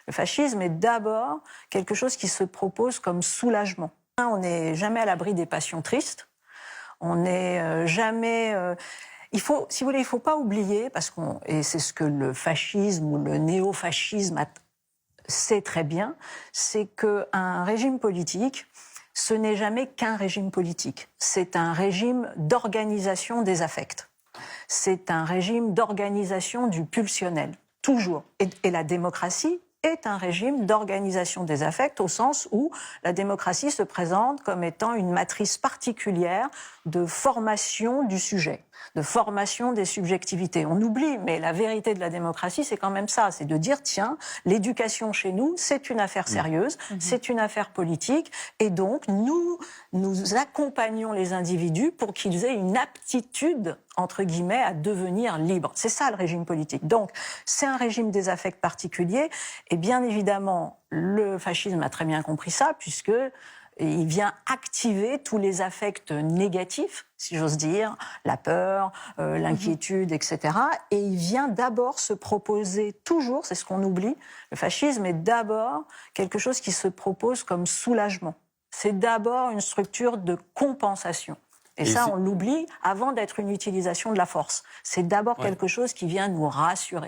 Le fascisme est d'abord quelque chose qui se propose comme soulagement. On n'est jamais à l'abri des passions tristes. On n'est jamais... il faut, si vous voulez, il ne faut pas oublier, et c'est ce que le fascisme ou le néo-fascisme sait très bien, c'est qu'un régime politique, ce n'est jamais qu'un régime politique. C'est un régime d'organisation des affects. C'est un régime d'organisation du pulsionnel, toujours. Et la démocratie est un régime d'organisation des affects au sens où la démocratie se présente comme étant une matrice particulière de formation du sujet, de formation des subjectivités. On oublie, mais la vérité de la démocratie, c'est quand même ça, c'est de dire, tiens, l'éducation chez nous, c'est une affaire sérieuse, c'est une affaire politique, et donc nous accompagnons les individus pour qu'ils aient une aptitude, entre guillemets, à devenir libres. C'est ça le régime politique. Donc, c'est un régime des affects particuliers, et bien évidemment, le fascisme a très bien compris ça, puisque il vient activer tous les affects négatifs, si j'ose dire, la peur, l'inquiétude, etc. Et il vient d'abord se proposer toujours, c'est ce qu'on oublie, le fascisme est d'abord quelque chose qui se propose comme soulagement. C'est d'abord une structure de compensation. Et ça, on l'oublie avant d'être une utilisation de la force. C'est d'abord quelque chose qui vient nous rassurer.